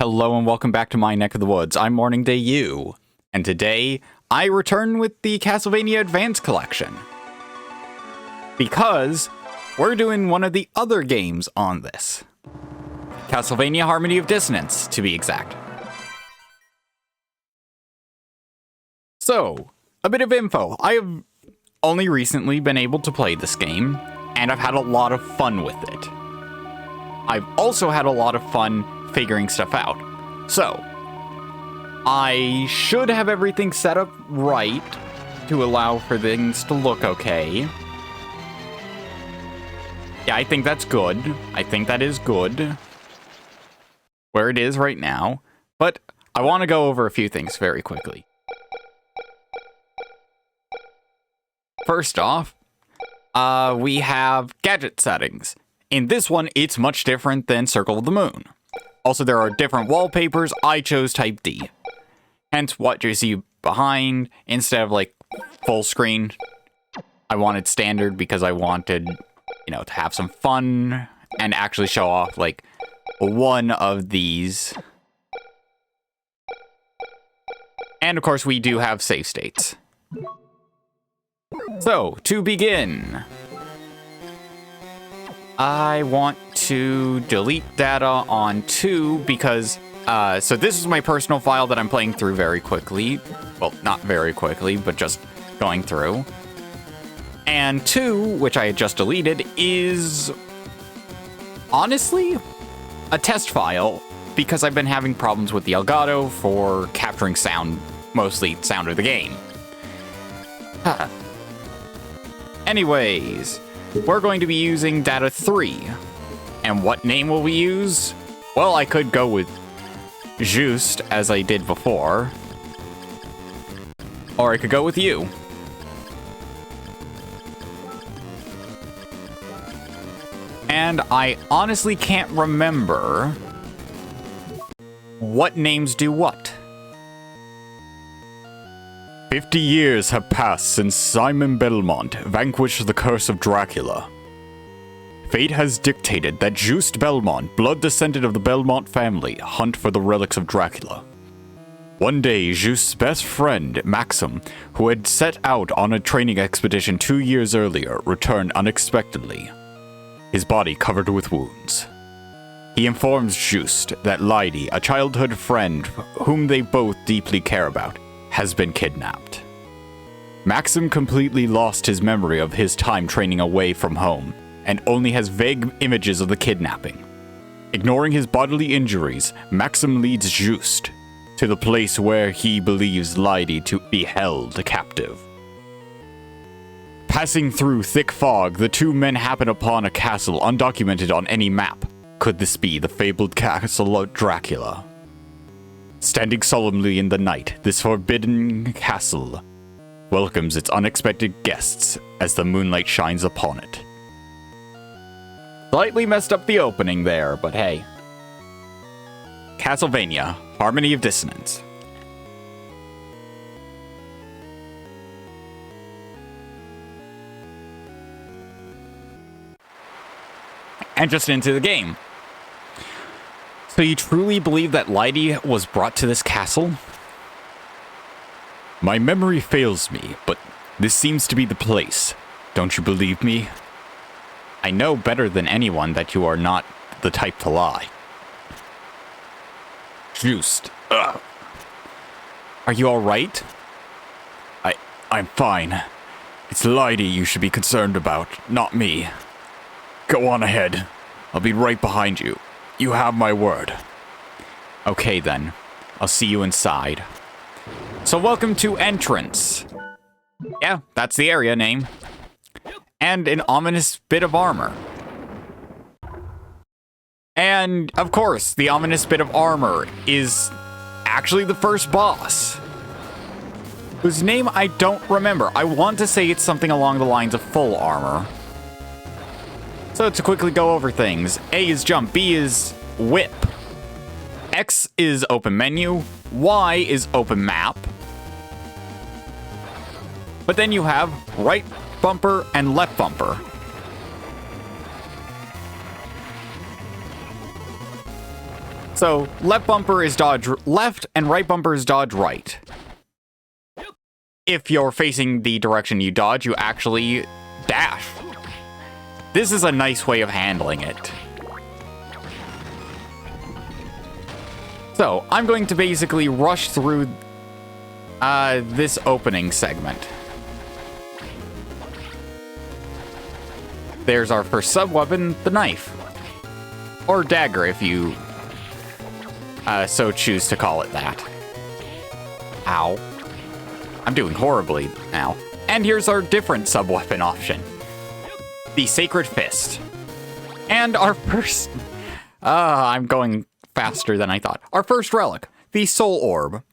Hello and welcome back to my neck of the woods. I'm Morning Day U, and today I return with the Castlevania Advance Collection. Because we're doing one of the other games on this. Castlevania Harmony of Dissonance, to be exact. So, a bit of info. I have only recently been able to play this game, and I've had a lot of fun with it. I've also had a lot of fun figuring stuff out. So, I should have everything set up right to allow for things to look okay. Yeah, I think that's good. I think that is good where it is right now. But I want to go over a few things very quickly. First off, we have Gadget Settings. In this one, it's much different than Circle of the Moon. Also, there are different wallpapers. I chose Type D. Hence, what you see behind, instead of, like, full screen, I wanted standard because I wanted, you know, to have some fun and actually show off, like, one of these. And, of course, we do have save states. So, to begin, I want to delete data on 2 because, so this is my personal file that I'm playing through very quickly. Well, not very quickly, but just going through. And 2, which I had just deleted, is honestly a test file because I've been having problems with the Elgato for capturing sound, mostly sound of the game. Anyways, we're going to be using data 3. And what name will we use? Well, I could go with Just, as I did before. Or I could go with you. And I honestly can't remember what names do what. 50 years have passed since Simon Belmont vanquished the curse of Dracula. Fate has dictated that Just Belmont, blood descendant of the Belmont family, hunt for the relics of Dracula. One day, Just's best friend, Maxim, who had set out on a training expedition 2 years earlier, returned unexpectedly, his body covered with wounds. He informs Just that Lydie, a childhood friend whom they both deeply care about, has been kidnapped. Maxim completely lost his memory of his time training away from home, and only has vague images of the kidnapping. Ignoring his bodily injuries, Maxim leads Just to the place where he believes Lydie to be held captive. Passing through thick fog, the two men happen upon a castle undocumented on any map. Could this be the fabled castle of Dracula? Standing solemnly in the night, this forbidden castle welcomes its unexpected guests as the moonlight shines upon it. Slightly messed up the opening there, but hey. Castlevania, Harmony of Dissonance. And just into the game. So you truly believe that Lydie was brought to this castle? My memory fails me, but this seems to be the place. Don't you believe me? I know better than anyone that you are not the type to lie. Just, Are you alright? I'm fine. It's Lydie you should be concerned about, not me. Go on ahead. I'll be right behind you. You have my word. Okay then. I'll see you inside. So welcome to Entrance. Yeah, that's the area name. And an ominous bit of armor. And, of course, the ominous bit of armor is actually the first boss, whose name I don't remember. I want to say it's something along the lines of full armor. So to quickly go over things, A is jump, B is whip, X is open menu, Y is open map, but then you have right bumper and left bumper. So, left bumper is dodge left, and right bumper is dodge right. If you're facing the direction you dodge, you actually dash. This is a nice way of handling it. So, I'm going to basically rush through this opening segment. There's our first sub-weapon, the knife. Or dagger, if you so choose to call it that. Ow. I'm doing horribly now. And here's our different sub-weapon option. The Sacred Fist. And our first... I'm going faster than I thought. Our first relic, the Soul Orb,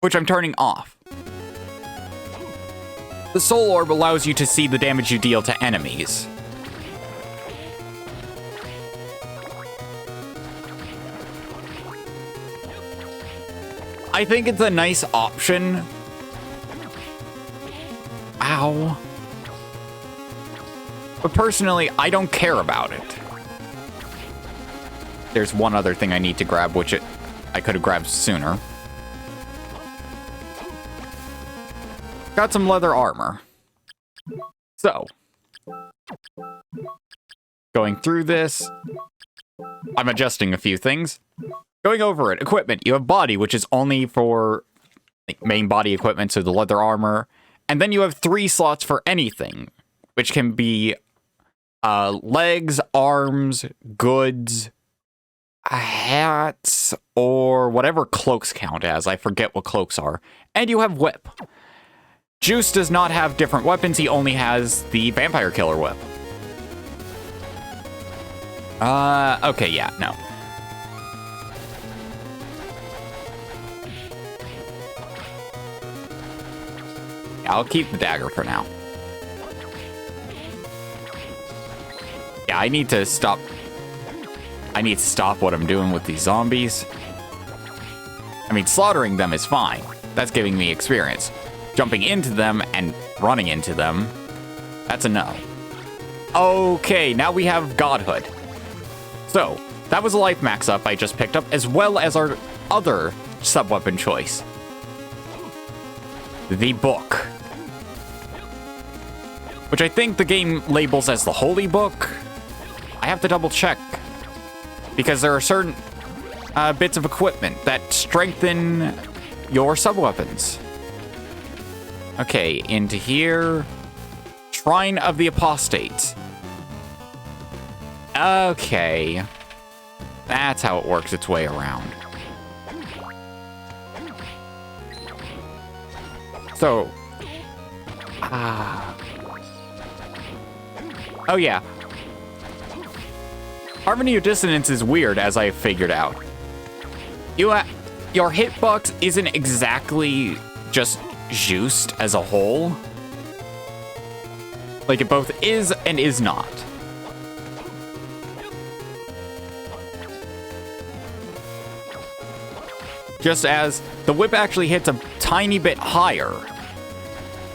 which I'm turning off. The Soul Orb allows you to see the damage you deal to enemies. I think it's a nice option. Ow. But personally, I don't care about it. There's one other thing I need to grab, which I could have grabbed sooner. Got some leather armor. So, going through this, I'm adjusting a few things. Going over it, equipment. You have body, which is only for main body equipment, so the leather armor. And then you have 3 slots for anything, which can be legs, arms, goods, hats, or whatever cloaks count as. I forget what cloaks are. And you have whip. Juice does not have different weapons. He only has the vampire killer whip. Okay, yeah, no. I'll keep the dagger for now. Yeah, I need to stop what I'm doing with these zombies. I mean, slaughtering them is fine. That's giving me experience. Jumping into them and running into them, that's a no. Okay, now we have Godhood. So, that was a life max up I just picked up, as well as our other sub-weapon choice. The Book. Which I think the game labels as the Holy Book. I have to double check. Because there are certain bits of equipment that strengthen your sub-weapons. Okay, into here. Shrine of the Apostate. Okay. That's how it works its way around. So. Oh yeah. Harmony of Dissonance is weird, as I figured out. Your hitbox isn't exactly just juiced as a whole. Like, it both is and is not. Just as the whip actually hits a tiny bit higher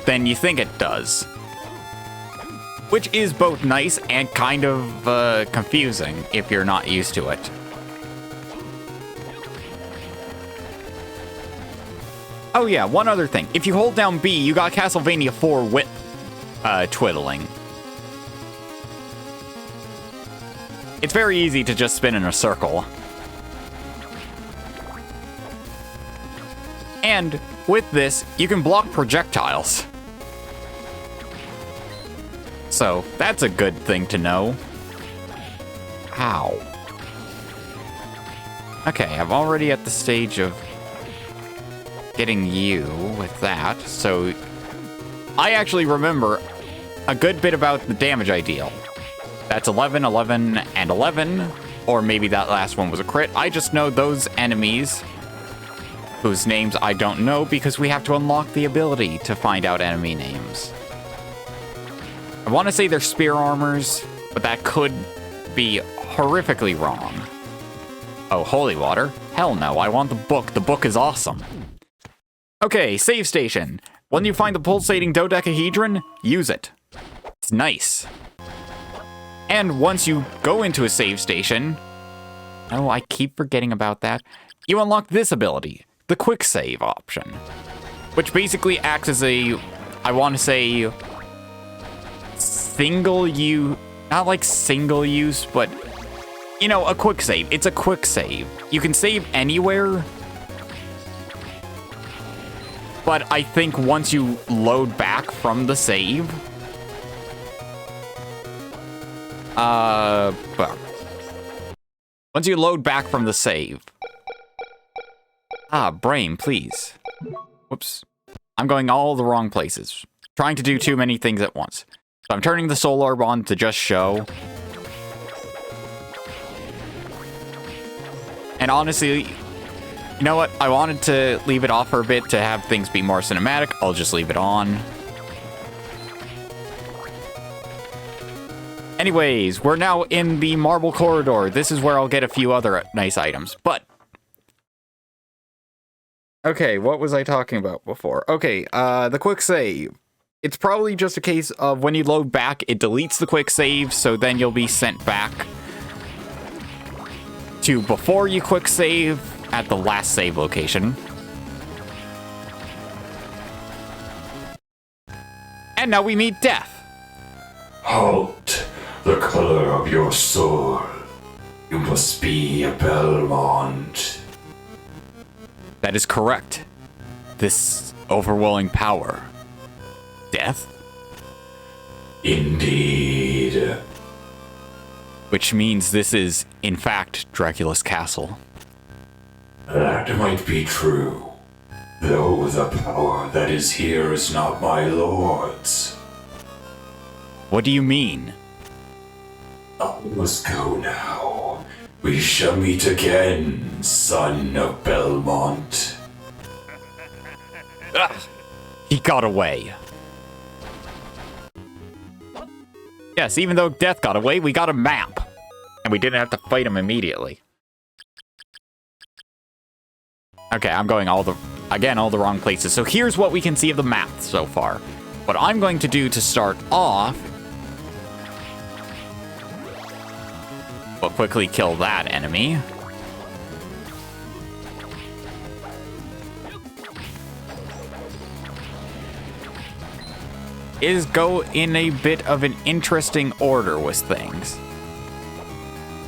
than you think it does. Which is both nice and kind of confusing if you're not used to it. Oh yeah, one other thing. If you hold down B, you got Castlevania 4 whip twiddling. It's very easy to just spin in a circle. And with this, you can block projectiles. So, that's a good thing to know. Ow. Okay, I'm already at the stage of getting you with that, so I actually remember a good bit about the damage I deal. That's 11, 11, and 11, or maybe that last one was a crit. I just know those enemies, whose names I don't know because we have to unlock the ability to find out enemy names. I want to say they're spear armors, but that could be horrifically wrong. Oh, holy water? Hell no, I want the book. The book is awesome. Okay, save station. When you find the pulsating dodecahedron, use it. It's nice. And once you go into a save station, Oh, I keep forgetting about that. You unlock this ability, the quick save option, which basically acts as a, I want to say, single use, not like single use, but, you know, a quick save. It's a quick save. You can save anywhere, but I think once you load back from the save, well, once you load back from the save, brain, please. Whoops. I'm going all the wrong places. Trying to do too many things at once. So I'm turning the Soul Orb on to just show. And honestly, you know what? I wanted to leave it off for a bit to have things be more cinematic. I'll just leave it on. Anyways, we're now in the marble corridor. This is where I'll get a few other nice items, but... Okay, what was I talking about before? Okay, the quick save. It's probably just a case of when you load back, it deletes the quick save, so then you'll be sent back to before you quick save at the last save location. And now we meet Death. Halt the color of your soul. You must be a Belmont. That is correct. This overwhelming power. Death? Indeed. Which means this is, in fact, Dracula's castle. That might be true, though the power that is here is not my lord's. What do you mean? I must go now. We shall meet again, son of Belmont. Ugh. He got away. Yes, even though Death got away, we got a map. And we didn't have to fight him immediately. Okay, I'm going all the wrong places. So here's what we can see of the map so far. What I'm going to do to start off... We'll quickly kill that enemy. Is go in a bit of an interesting order with things.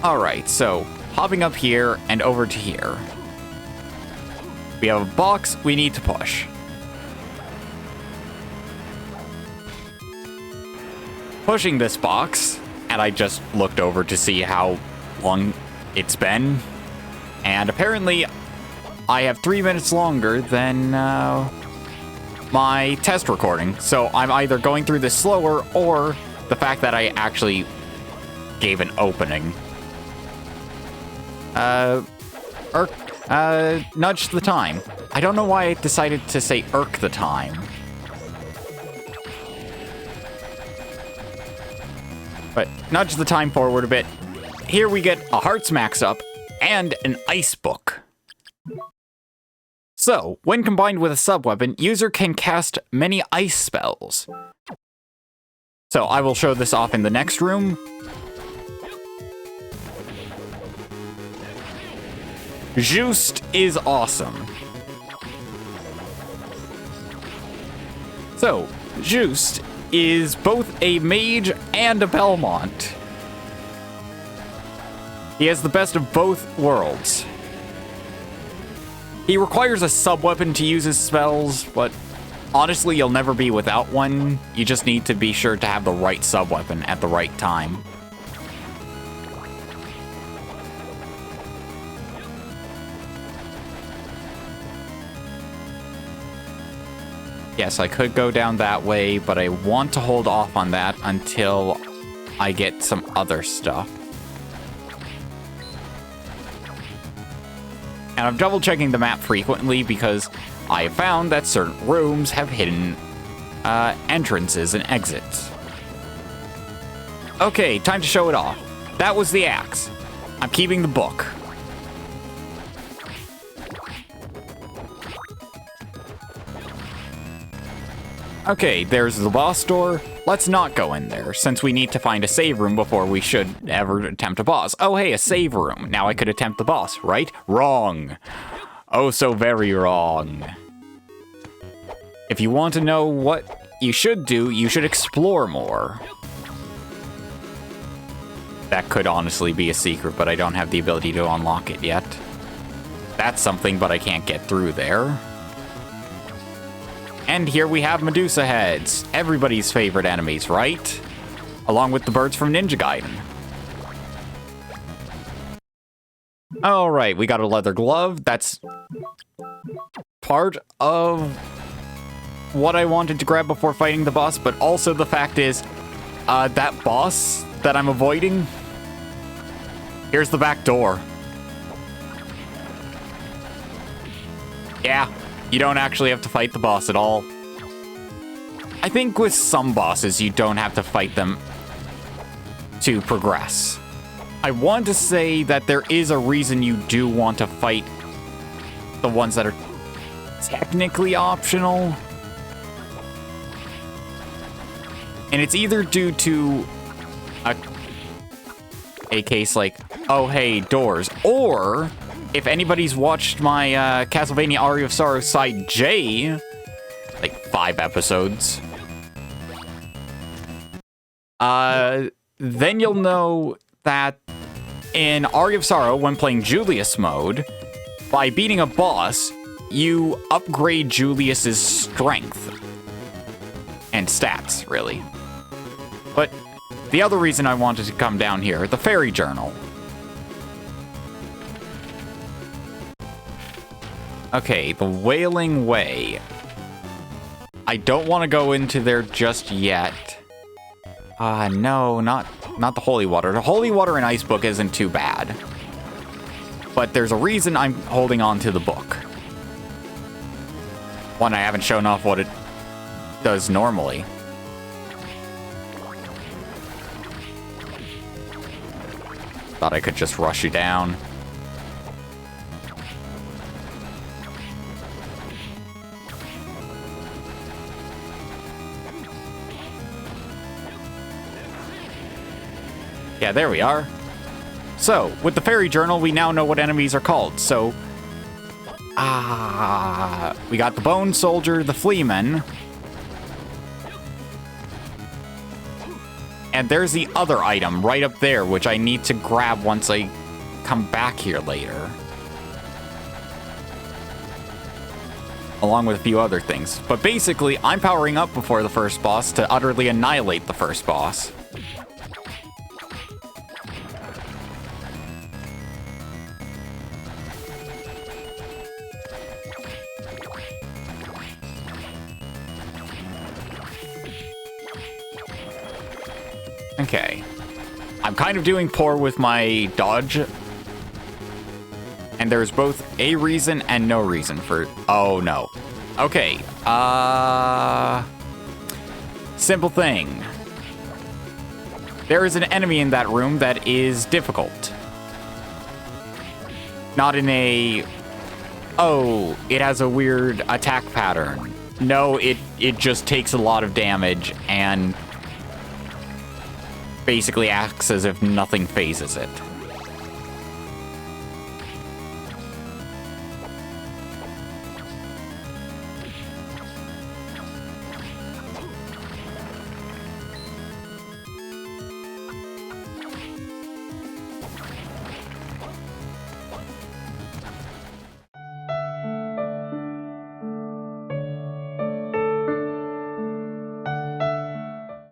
Alright, so hopping up here and over to here. We have a box we need to push. Pushing this box, and I just looked over to see how long it's been. And apparently, I have 3 minutes longer than my test recording. So I'm either going through this slower, or the fact that I actually gave an opening. Nudge the time. I don't know why I decided to say irk the time. But nudge the time forward a bit. Here we get a Hearts Max Up and an Ice Book. So, when combined with a sub-weapon, user can cast many ice spells. So I will show this off in the next room. Juiced is awesome. So, Juiced is both a mage and a Belmont. He has the best of both worlds. He requires a sub-weapon to use his spells, but honestly, you'll never be without one. You just need to be sure to have the right sub-weapon at the right time. Yes, I could go down that way, but I want to hold off on that until I get some other stuff. And I'm double checking the map frequently because I have found that certain rooms have hidden entrances and exits. Okay, time to show it off. That was the axe. I'm keeping the book. Okay, there's the boss door. let's not go in there, since we need to find a save room before we should ever attempt a boss. Oh, hey, a save room. Now I could attempt the boss, right? Wrong. Oh, so very wrong. If you want to know what you should do, you should explore more. That could honestly be a secret, but I don't have the ability to unlock it yet. That's something, but I can't get through there. And here we have Medusa heads. Everybody's favorite enemies, right? Along with the birds from Ninja Gaiden. Alright, we got a leather glove. That's part of what I wanted to grab before fighting the boss, but also the fact is, that boss that I'm avoiding, here's the back door. Yeah, you don't actually have to fight the boss at all. I think with some bosses, you don't have to fight them to progress. I want to say that there is a reason you do want to fight the ones that are technically optional. And it's either due to a case like, oh hey, doors, or if anybody's watched my Castlevania Aria of Sorrow Side J, like 5 episodes, then you'll know that in Aria of Sorrow, when playing Julius mode, by beating a boss, you upgrade Julius's strength and stats, really. But the other reason I wanted to come down here, the Fairy Journal. Okay, the Wailing Way. I don't want to go into there just yet. No, not the Holy Water. The Holy Water in Ice Book isn't too bad. But there's a reason I'm holding on to the book. One, I haven't shown off what it does normally. Thought I could just rush you down. Yeah, there we are. So, with the Fairy Journal, we now know what enemies are called. So, we got the Bone Soldier, the Fleaman. And there's the other item right up there, which I need to grab once I come back here later. Along with a few other things. But basically, I'm powering up before the first boss to utterly annihilate the first boss. Okay. I'm kind of doing poor with my dodge. And there's both a reason and no reason for... Oh, no. Okay. Simple thing. There is an enemy in that room that is difficult. Not in a... Oh, it has a weird attack pattern. No, it just takes a lot of damage and... basically acts as if nothing phases it.